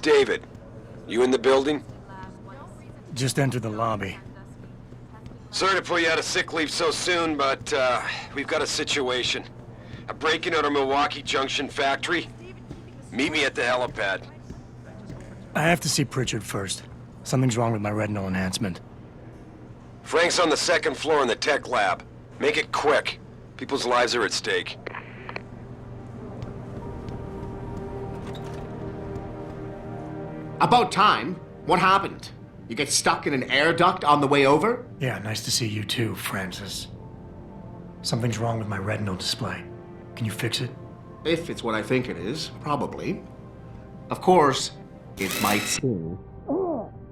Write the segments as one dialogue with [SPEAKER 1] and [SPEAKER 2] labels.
[SPEAKER 1] David. You in the building?
[SPEAKER 2] Just entered the lobby.
[SPEAKER 1] Sorry to put you out of sick leave so soon, but we've got a situation. A break-in at our Milwaukee Junction factory. Meet me at the helipad.
[SPEAKER 2] I have to see Pritchard first. Something's wrong with my retinal enhancement.
[SPEAKER 1] Frank's on the second floor in the tech lab. Make it quick. People's lives are at stake.
[SPEAKER 3] About time. What happened? You get stuck in an air duct on the way over?
[SPEAKER 2] Yeah, nice to see you too, Francis. Something's wrong with my retinal display. Can you fix it?
[SPEAKER 3] If it's what I think it is, probably. Of course, it might still.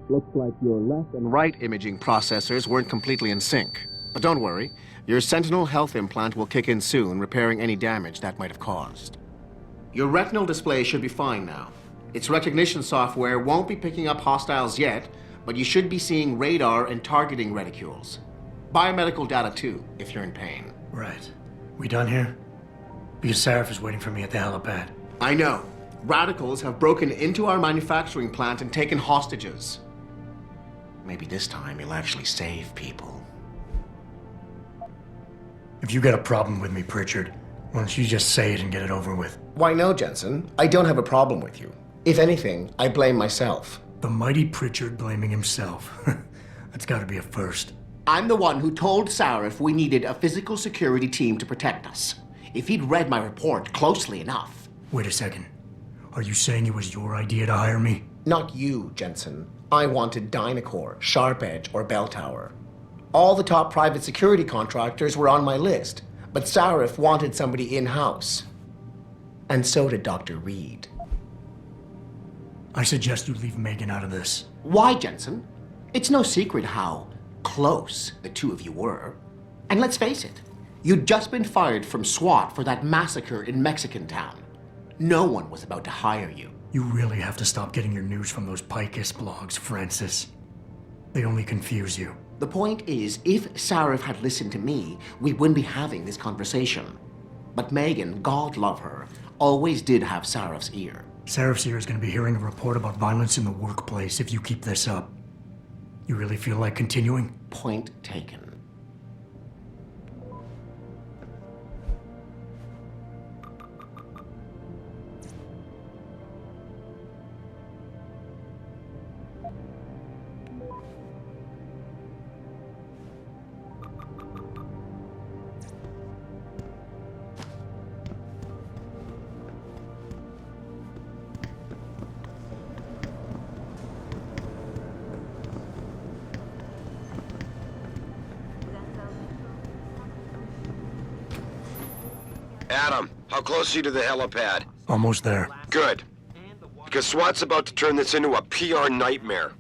[SPEAKER 3] Looks like your left and right imaging processors weren't completely in sync. But don't worry, your Sentinel health implant will kick in soon, repairing any damage that might have caused. Your retinal display should be fine now. Its recognition software won't be picking up hostiles yet, but you should be seeing radar and targeting reticules. Biomedical data too, if you're in pain.
[SPEAKER 2] Right. We done here? Because Sarif is waiting for me at the helipad.
[SPEAKER 3] I know. Radicals have broken into our manufacturing plant and taken hostages. Maybe this time you'll actually save people.
[SPEAKER 2] If you got a problem with me, Pritchard, why don't you just say it and get it over with?
[SPEAKER 3] Why no, Jensen? I don't have a problem with you. If anything, I blame myself.
[SPEAKER 2] The mighty Pritchard blaming himself. That's gotta be a first.
[SPEAKER 3] I'm the one who told Sarif we needed a physical security team to protect us. If he'd read my report closely enough.
[SPEAKER 2] Wait a second. Are you saying it was your idea to hire me?
[SPEAKER 3] Not you, Jensen. I wanted Dynacore, Sharp Edge, or Bell Tower. All the top private security contractors were on my list, but Sarif wanted somebody in-house. And so did Dr. Reed.
[SPEAKER 2] I suggest you leave Megan out of this.
[SPEAKER 3] Why, Jensen? It's no secret how close the two of you were. And let's face it, you'd just been fired from SWAT for that massacre in Mexican Town. No one was about to hire you.
[SPEAKER 2] You really have to stop getting your news from those Picus blogs, Francis. They only confuse you.
[SPEAKER 3] The point is, if Sarif had listened to me, we wouldn't be having this conversation. But Megan, God love her, always did have Sarif's ear.
[SPEAKER 2] Sarif's ear is going to be hearing a report about violence in the workplace if you keep this up. You really feel like continuing?
[SPEAKER 3] Point taken.
[SPEAKER 1] Adam, how close are you to the helipad?
[SPEAKER 2] Almost there.
[SPEAKER 1] Good. Because SWAT's about to turn this into a PR nightmare.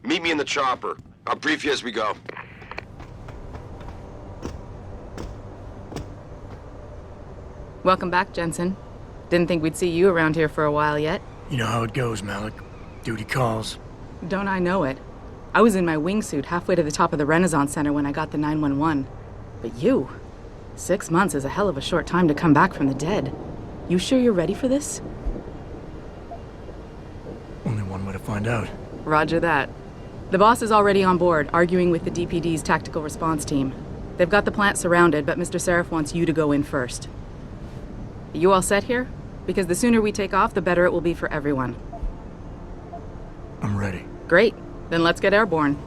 [SPEAKER 1] Meet me in the chopper. I'll brief you as we go.
[SPEAKER 4] Welcome back, Jensen. Didn't think we'd see you around here for a while yet.
[SPEAKER 2] You know how it goes, Malik. Duty calls.
[SPEAKER 4] Don't I know it? I was in my wingsuit halfway to the top of the Renaissance Center when I got the 911. But you... 6 months is a hell of a short time to come back from the dead. You sure you're ready for this?
[SPEAKER 2] Only one way to find out.
[SPEAKER 4] Roger that. The boss is already on board, arguing with the DPD's tactical response team. They've got the plant surrounded, but Mr. Sarif wants you to go in first. Are you all set here? Because the sooner we take off, the better it will be for everyone.
[SPEAKER 2] I'm ready.
[SPEAKER 4] Great. Then let's get airborne.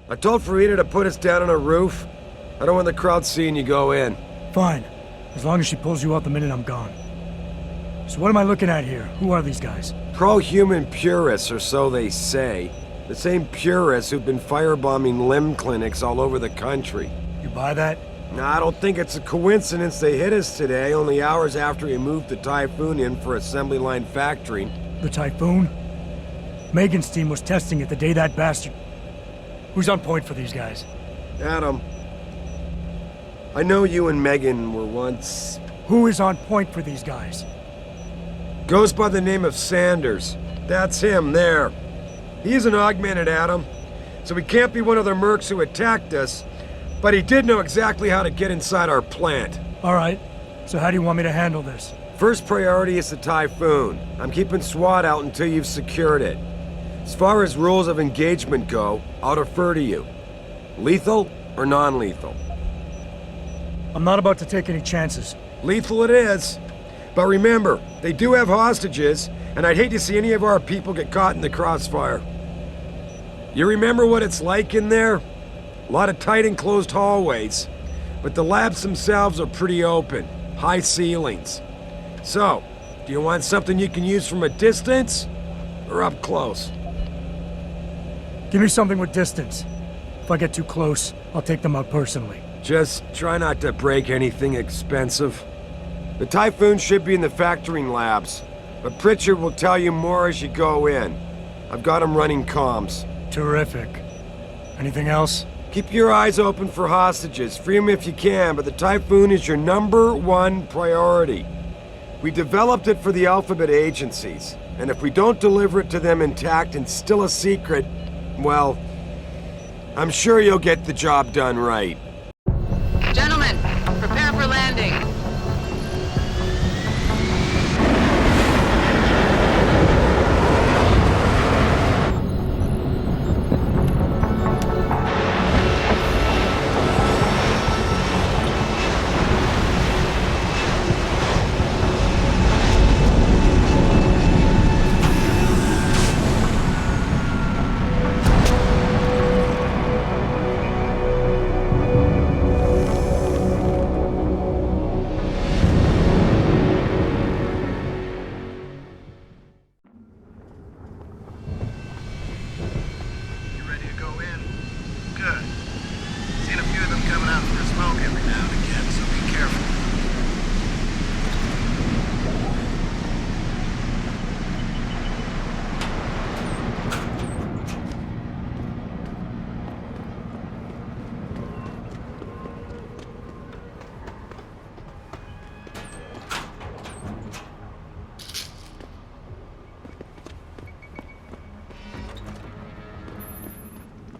[SPEAKER 1] I told Farida to put us down on a roof. I don't want the crowd seeing you go in.
[SPEAKER 2] Fine. As long as she pulls you out the minute I'm gone. So what am I looking at here? Who are these guys?
[SPEAKER 1] Pro-human purists, or so they say. The same purists who've been firebombing limb clinics all over the country.
[SPEAKER 2] You buy that?
[SPEAKER 1] Now, I don't think it's a coincidence they hit us today, only hours after we moved the Typhoon in for assembly line factory.
[SPEAKER 2] The Typhoon? Megan's team was testing it the day that bastard... Who's on point for these guys?
[SPEAKER 1] Adam, I know you and Megan were once...
[SPEAKER 2] Who is on point for these guys?
[SPEAKER 1] Goes by the name of Sanders. That's him, there. He's an augmented Adam, so he can't be one of the mercs who attacked us, but he did know exactly how to get inside our plant.
[SPEAKER 2] All right, so how do you want me to handle this?
[SPEAKER 1] First priority is the Typhoon. I'm keeping SWAT out until you've secured it. As far as rules of engagement go, I'll defer to you. Lethal or non-lethal?
[SPEAKER 2] I'm not about to take any chances.
[SPEAKER 1] Lethal it is. But remember, they do have hostages, and I'd hate to see any of our people get caught in the crossfire. You remember what it's like in there? A lot of tight enclosed hallways, but the labs themselves are pretty open, high ceilings. So, do you want something you can use from a distance, or up close?
[SPEAKER 2] Give me something with distance. If I get too close, I'll take them out personally.
[SPEAKER 1] Just try not to break anything expensive. The Typhoon should be in the factoring labs, but Pritchard will tell you more as you go in. I've got him running comms.
[SPEAKER 2] Terrific. Anything else?
[SPEAKER 1] Keep your eyes open for hostages. Free them if you can, but the Typhoon is your #1 priority. We developed it for the Alphabet agencies, and if we don't deliver it to them intact and still a secret, well, I'm sure you'll get the job done right.
[SPEAKER 4] Gentlemen, prepare for landing.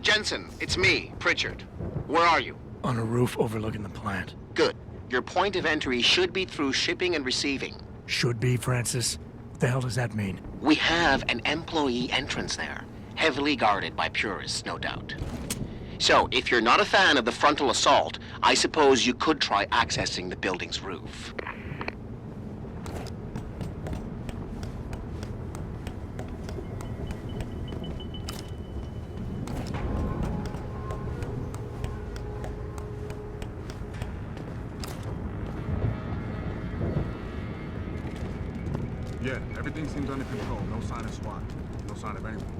[SPEAKER 3] Jensen, it's me, Pritchard. Where are you?
[SPEAKER 2] On a roof overlooking the plant.
[SPEAKER 3] Good. Your point of entry should be through shipping and receiving.
[SPEAKER 2] Should be, Francis. What the hell does that mean?
[SPEAKER 3] We have an employee entrance there, heavily guarded by purists, no doubt. So, if you're not a fan of the frontal assault, I suppose you could try accessing the building's roof.
[SPEAKER 5] Yeah, everything seems under control. No sign of SWAT. No sign of anything.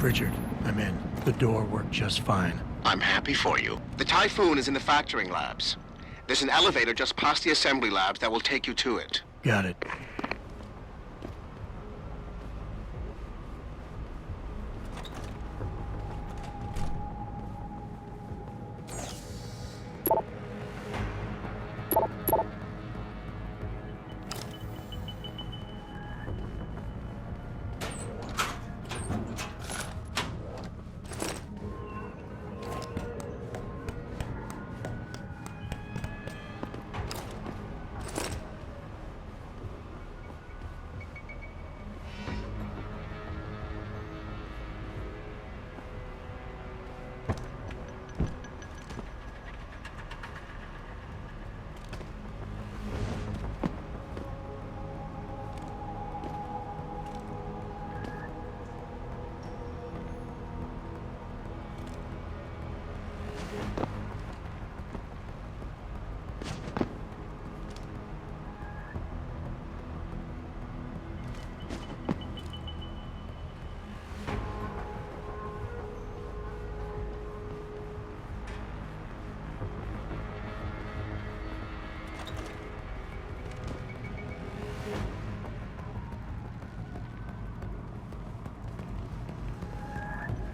[SPEAKER 2] Richard, I'm in. The door worked just fine.
[SPEAKER 3] I'm happy for you. The Typhoon is in the factoring labs. There's an elevator just past the assembly labs that will take you to it.
[SPEAKER 2] Got it.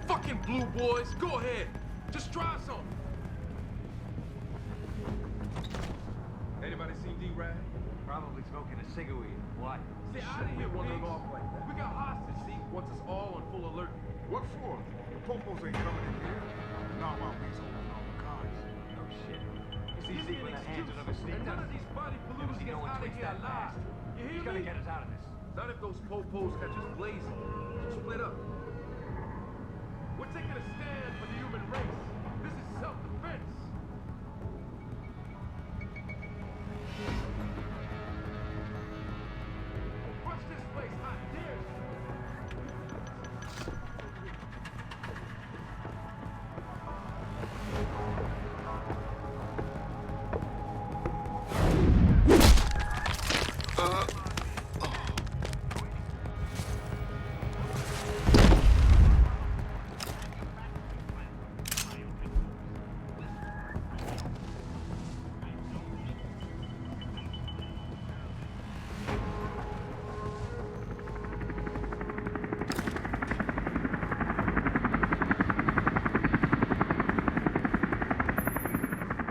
[SPEAKER 6] Fucking blue boys, go ahead. Just try something. Anybody seen D-Rag?
[SPEAKER 7] Probably smoking a cigarette. What?
[SPEAKER 6] Stay out of here, wandering off like that. We got hostage, see? Wants us all on full alert.
[SPEAKER 5] What for? The popos ain't coming in here. Not while we's holding all the cards.
[SPEAKER 7] No shit. He's
[SPEAKER 6] Give me
[SPEAKER 7] easy
[SPEAKER 6] an
[SPEAKER 7] with the hands
[SPEAKER 6] excuse,
[SPEAKER 7] of his
[SPEAKER 6] and none of these body polluters
[SPEAKER 7] Never seen
[SPEAKER 6] get
[SPEAKER 7] no one
[SPEAKER 6] out of
[SPEAKER 7] twitch
[SPEAKER 6] here
[SPEAKER 7] that
[SPEAKER 6] alive.
[SPEAKER 7] fast.
[SPEAKER 6] You hear
[SPEAKER 7] He's
[SPEAKER 6] me?
[SPEAKER 7] gonna get us out of this.
[SPEAKER 6] Not if those popos catch us blazing. Split up. We're taking a stand for the human race. This is self-defense. Watch this place, I dare you.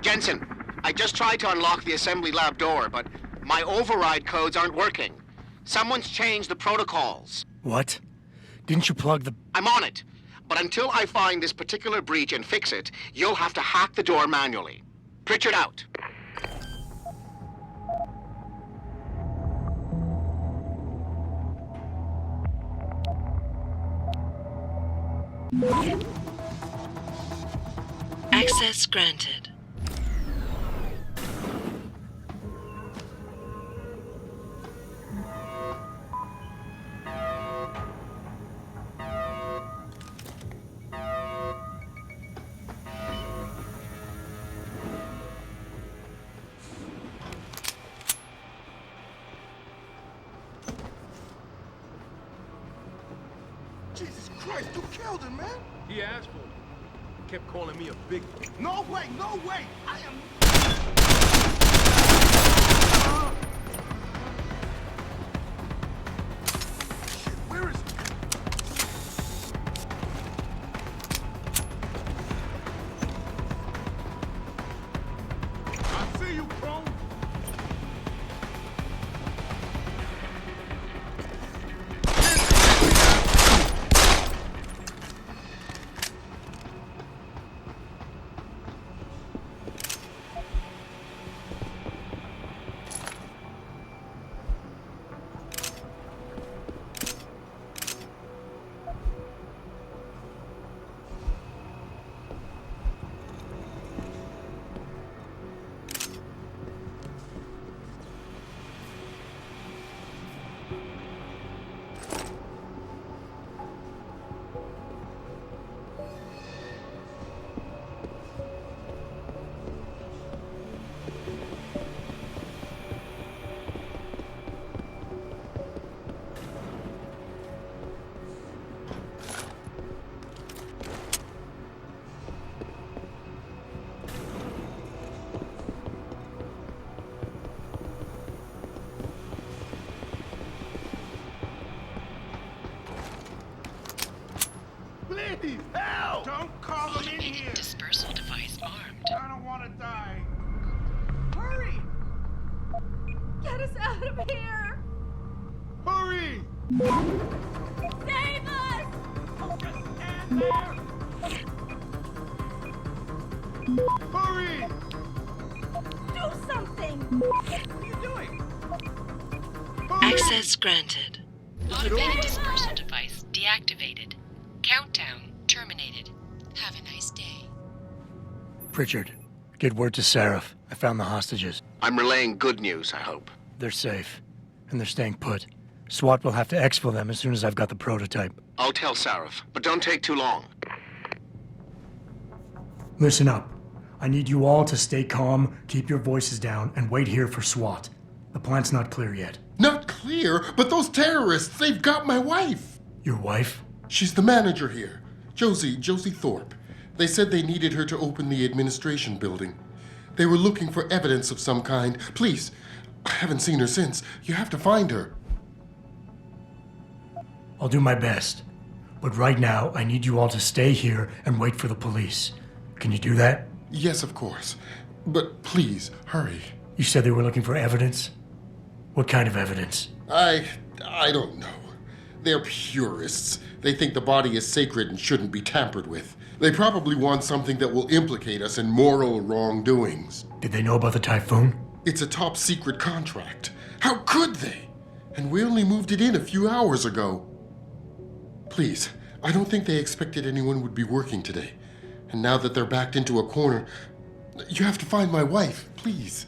[SPEAKER 3] Jensen, I just tried to unlock the assembly lab door, but my override codes aren't working. Someone's changed the protocols.
[SPEAKER 2] What? Didn't you plug the...
[SPEAKER 3] I'm on it. But until I find this particular breach and fix it, you'll have to hack the door manually. Pritchard out.
[SPEAKER 8] Access granted.
[SPEAKER 5] Jesus Christ, you killed him, man!
[SPEAKER 6] He asked for it. Kept calling me a big...
[SPEAKER 5] No way, no way! I am... Shit, where is he? I see you, Chrome!
[SPEAKER 6] Please, help! Don't call them in
[SPEAKER 8] Automated
[SPEAKER 6] here.
[SPEAKER 8] dispersal device armed.
[SPEAKER 6] I don't want to die.
[SPEAKER 4] Hurry! Get us out of here!
[SPEAKER 6] Hurry!
[SPEAKER 4] Save us!
[SPEAKER 6] Just stand there. Hurry!
[SPEAKER 4] Do something!
[SPEAKER 6] What are you doing? Hurry!
[SPEAKER 8] Access granted. Automated dispersal device deactivated. Countdown terminated. Have a nice day.
[SPEAKER 2] Pritchard, get word to Seraph. I found the hostages.
[SPEAKER 3] I'm relaying good news, I hope.
[SPEAKER 2] They're safe, and they're staying put. SWAT will have to exfil them as soon as I've got the prototype.
[SPEAKER 3] I'll tell Sarif, but don't take too long.
[SPEAKER 2] Listen up. I need you all to stay calm, keep your voices down, and wait here for SWAT. The plant's not clear yet.
[SPEAKER 9] Not clear, but those terrorists, they've got my wife.
[SPEAKER 2] Your wife?
[SPEAKER 9] She's the manager here. Josie Thorpe. They said they needed her to open the administration building. They were looking for evidence of some kind. Please, I haven't seen her since. You have to find her.
[SPEAKER 2] I'll do my best. But right now, I need you all to stay here and wait for the police. Can you do that?
[SPEAKER 9] Yes, of course. But please, hurry.
[SPEAKER 2] You said they were looking for evidence? What kind of evidence?
[SPEAKER 9] I don't know. They're purists. They think the body is sacred and shouldn't be tampered with. They probably want something that will implicate us in moral wrongdoings.
[SPEAKER 2] Did they know about the typhoon?
[SPEAKER 9] It's a top secret contract. How could they? And we only moved it in a few hours ago. Please, I don't think they expected anyone would be working today. And now that they're backed into a corner, you have to find my wife, please.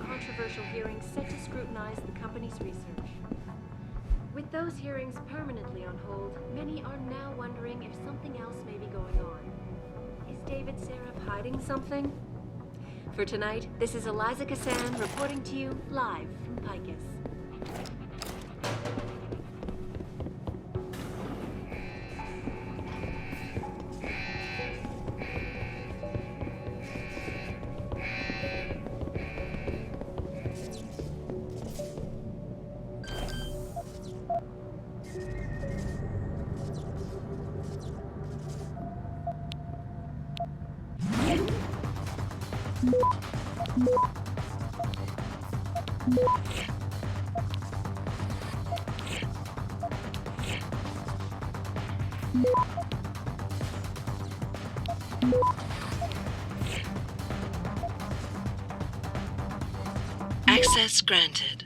[SPEAKER 10] Controversial hearings set to scrutinize the company's research. With those hearings permanently on hold, many are now wondering if something else may be going on. Is David Seraph hiding something? For tonight, this is Eliza Kassan reporting to you live from Picus.
[SPEAKER 8] Access granted.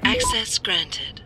[SPEAKER 8] Access granted.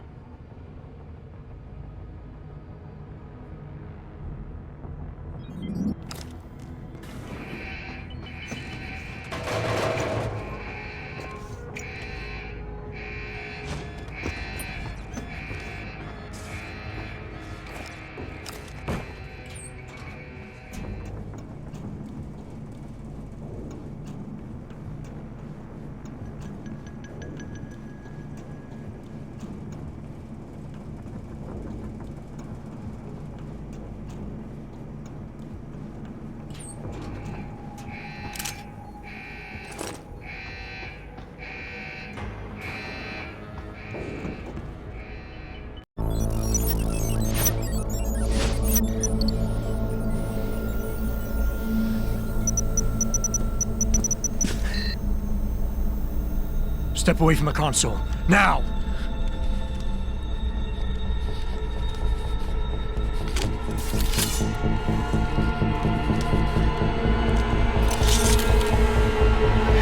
[SPEAKER 2] Step away from the console. Now!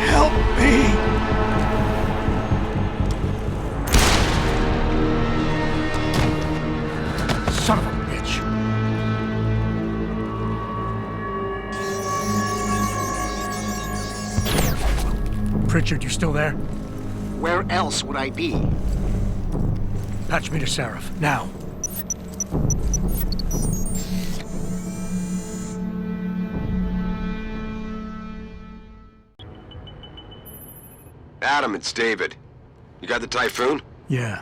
[SPEAKER 2] Help me! Son of a bitch! Pritchard, you still there?
[SPEAKER 3] Where else would I be?
[SPEAKER 2] Patch me to Seraph, now.
[SPEAKER 1] Adam, it's David. You got the Typhoon?
[SPEAKER 2] Yeah,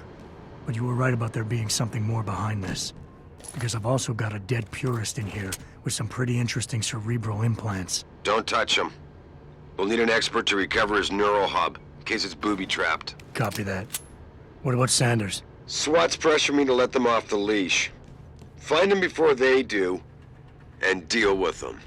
[SPEAKER 2] but you were right about there being something more behind this. Because I've also got a dead purist in here with some pretty interesting cerebral implants.
[SPEAKER 1] Don't touch him. We'll need an expert to recover his neural hub, in case it's booby-trapped.
[SPEAKER 2] Copy that. What about Sanders?
[SPEAKER 1] SWAT's pressuring me to let them off the leash. Find them before they do, and deal with them.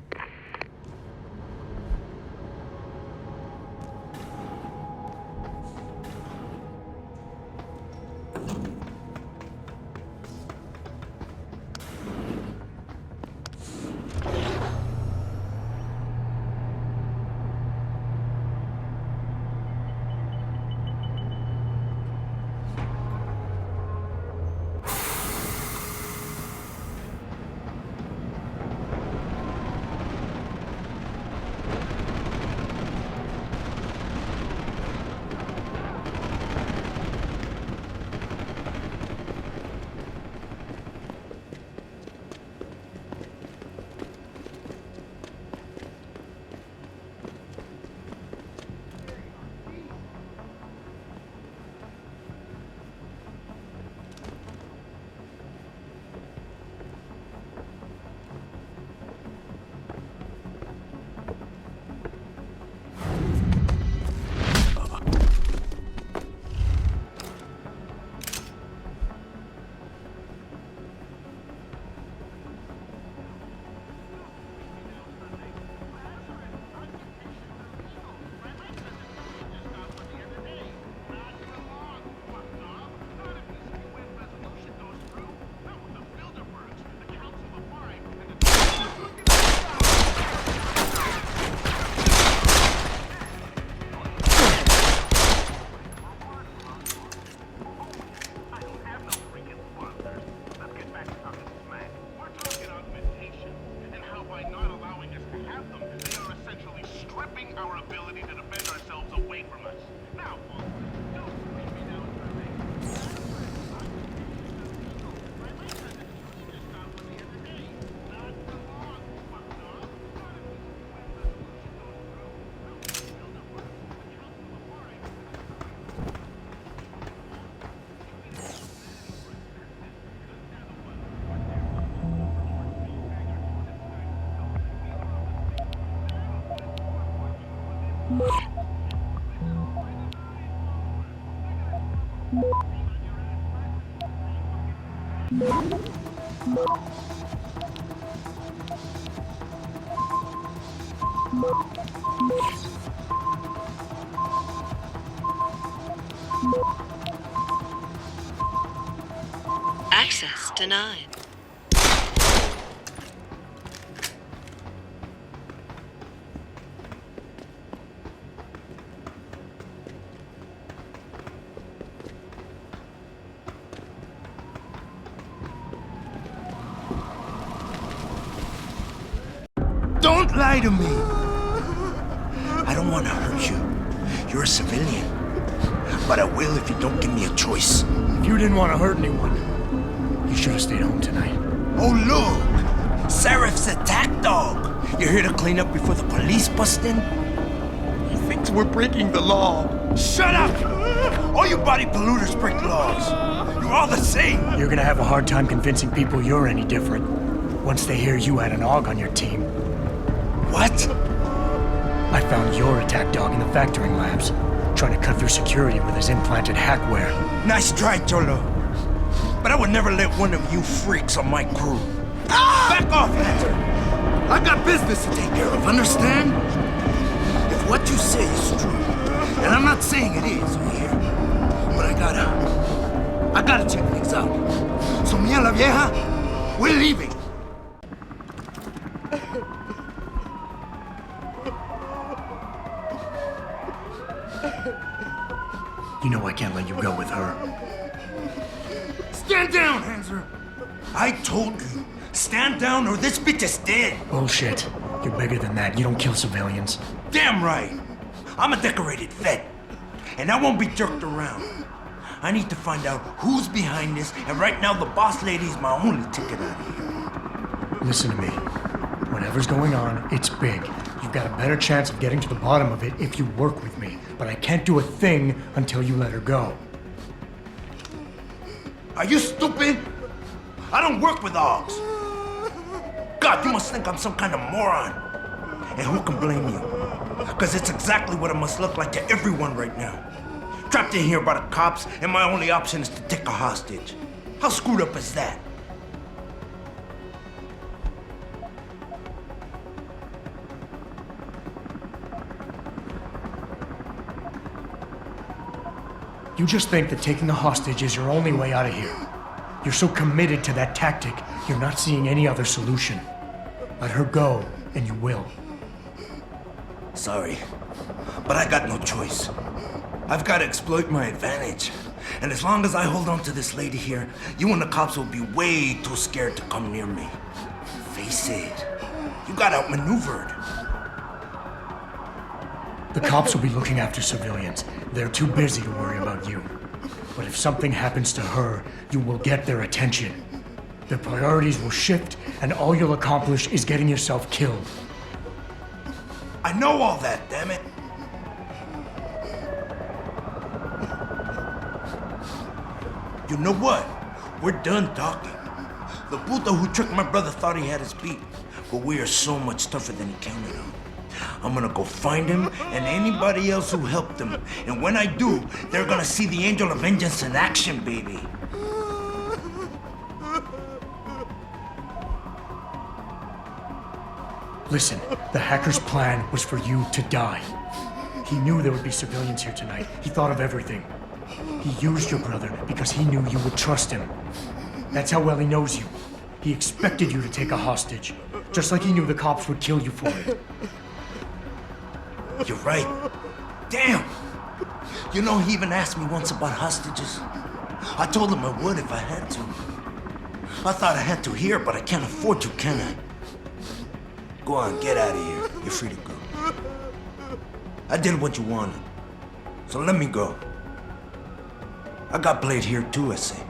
[SPEAKER 8] Access denied.
[SPEAKER 11] Don't lie to me! I don't want to hurt you. You're a civilian. But I will if you don't give me a choice.
[SPEAKER 2] If you didn't want to hurt anyone, you should have stayed home tonight.
[SPEAKER 11] Oh, look! Seraph's attack dog! You're here to clean up before the police bust in? He thinks we're breaking the law. Shut up! All you body polluters break laws. You're all the same.
[SPEAKER 2] You're gonna have a hard time convincing people you're any different once they hear you had an AUG on your team.
[SPEAKER 11] What?
[SPEAKER 2] I found your attack dog in the factoring labs, trying to cut through security with his implanted hackware.
[SPEAKER 11] Nice try, Cholo. But I would never let one of you freaks on my crew. Ah! Back off, Hunter! I've got business to take care of, understand? If what you say is true, and I'm not saying it is here, but I gotta check things out. So me and la vieja, we're leaving.
[SPEAKER 2] You know I can't let you go with her.
[SPEAKER 11] Stand down, Hanser! I told you, stand down or this bitch is dead.
[SPEAKER 2] Bullshit. You're bigger than that. You don't kill civilians.
[SPEAKER 11] Damn right. I'm a decorated vet, and I won't be jerked around. I need to find out who's behind this, and right now the boss lady is my only ticket out of here.
[SPEAKER 2] Listen to me. Whatever's going on, it's big. You've got a better chance of getting to the bottom of it if you work with me. But I can't do a thing until you let her go.
[SPEAKER 11] Are you stupid? I don't work with AUGs. God, you must think I'm some kind of moron. And who can blame you? Because it's exactly what it must look like to everyone right now. Trapped in here by the cops, and my only option is to take a hostage. How screwed up is that?
[SPEAKER 2] You just think that taking a hostage is your only way out of here. You're so committed to that tactic, you're not seeing any other solution. Let her go, and you will.
[SPEAKER 11] Sorry, but I got no choice. I've got to exploit my advantage. And as long as I hold on to this lady here, you and the cops will be way too scared to come near me. Face it, you got outmaneuvered.
[SPEAKER 2] The cops will be looking after civilians. They're too busy to worry about you. But if something happens to her, you will get their attention. Their priorities will shift, and all you'll accomplish is getting yourself killed.
[SPEAKER 11] I know all that, damn it. You know what? We're done talking. The puto who tricked my brother thought he had us beat, but we are so much tougher than he counted on. I'm gonna go find him and anybody else who helped him. And when I do, they're gonna see the Angel of Vengeance in action, baby.
[SPEAKER 2] Listen, the hacker's plan was for you to die. He knew there would be civilians here tonight. He thought of everything. He used your brother because he knew you would trust him. That's how well he knows you. He expected you to take a hostage, just like he knew the cops would kill you for it.
[SPEAKER 11] You're right. Damn! You know, he even asked me once about hostages. I told him I would if I had to. I thought I had to here, but I can't afford to, can I? Go on, get out of here. You're free to go. I did what you wanted, so let me go. I got played here too, I say.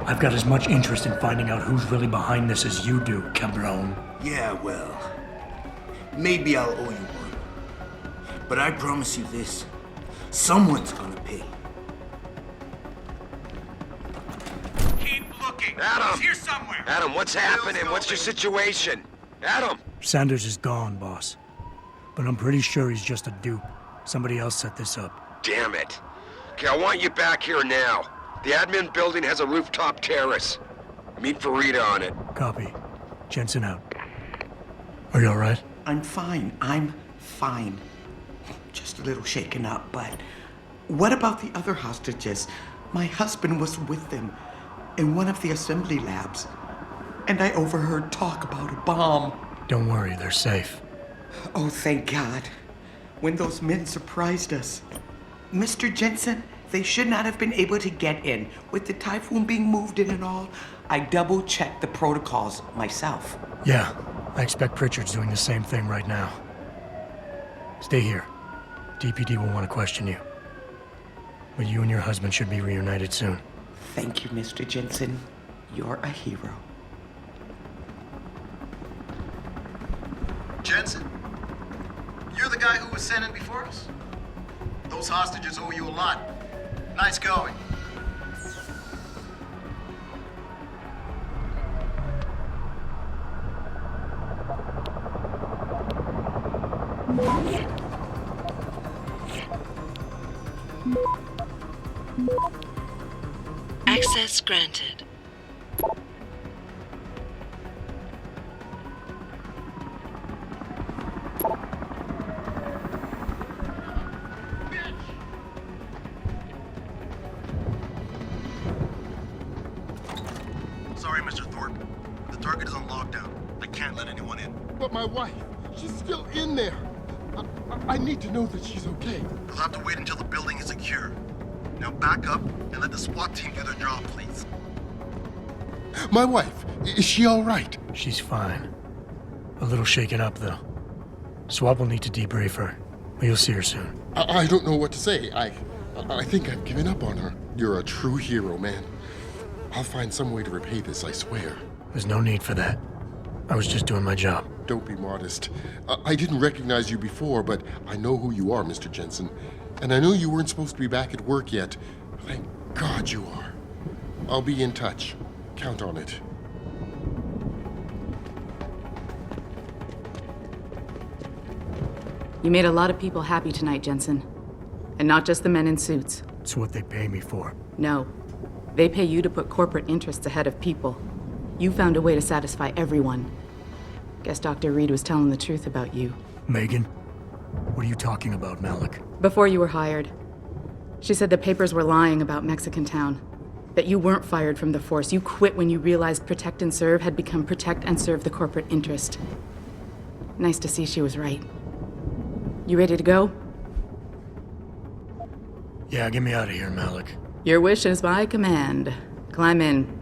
[SPEAKER 2] I've got as much interest in finding out who's really behind this as you do, cabron.
[SPEAKER 11] Yeah, well, maybe I'll owe you one. But I promise you this, someone's gonna pay.
[SPEAKER 6] Keep looking.
[SPEAKER 1] Adam!
[SPEAKER 6] He's here somewhere.
[SPEAKER 1] Adam, what's happening? What's your situation? Adam!
[SPEAKER 2] Sanders is gone, boss. But I'm pretty sure he's just a dupe. Somebody else set this up.
[SPEAKER 1] Damn it. Okay, I want you back here now. The admin building has a rooftop terrace. Meet Farida on it.
[SPEAKER 2] Copy. Jensen out. Are you alright?
[SPEAKER 11] I'm fine. I'm fine. Just a little shaken up, but what about the other hostages? My husband was with them in one of the assembly labs, and I overheard talk about a bomb.
[SPEAKER 2] Don't worry, they're safe.
[SPEAKER 11] Oh, thank God. When those men surprised us. Mr. Jensen, they should not have been able to get in. With the typhoon being moved in and all, I double-checked the protocols myself.
[SPEAKER 2] Yeah, I expect Pritchard's doing the same thing right now. Stay here. DPD will want to question you. But you and your husband should be reunited soon.
[SPEAKER 11] Thank you, Mr. Jensen. You're a hero.
[SPEAKER 3] Jensen, you're the guy who was sent in before us? Those hostages owe you a lot. Nice going.
[SPEAKER 8] Access granted.
[SPEAKER 3] Sorry, Mr. Thorpe. The target is on lockdown. I can't let anyone in.
[SPEAKER 9] But my wife, she's still in there. I need to know that she's okay.
[SPEAKER 3] You'll have to wait until the building is secure. Now back up and let the SWAT team do their job, please.
[SPEAKER 9] My wife, is she all right?
[SPEAKER 2] She's fine. A little shaken up, though. SWAT will need to debrief her, but you'll see her soon.
[SPEAKER 9] I don't know what to say. I think I've given up on her. You're a true hero, man. I'll find some way to repay this, I swear.
[SPEAKER 2] There's no need for that. I was just doing my job.
[SPEAKER 9] Don't be modest. I didn't recognize you before, but I know who you are, Mr. Jensen. And I know you weren't supposed to be back at work yet. Thank God you are. I'll be in touch. Count on it.
[SPEAKER 4] You made a lot of people happy tonight, Jensen. And not just the men in suits.
[SPEAKER 2] It's what they pay me for.
[SPEAKER 4] No. They pay you to put corporate interests ahead of people. You found a way to satisfy everyone. Guess Dr. Reed was telling the truth about you.
[SPEAKER 2] Megan? What are you talking about, Malik?
[SPEAKER 4] Before you were hired, she said the papers were lying about Mexican Town. That you weren't fired from the force. You quit when you realized Protect and Serve had become Protect and Serve the corporate interest. Nice to see she was right. You ready to go?
[SPEAKER 2] Yeah, get me out of here, Malik.
[SPEAKER 4] Your wish is my command. Climb in.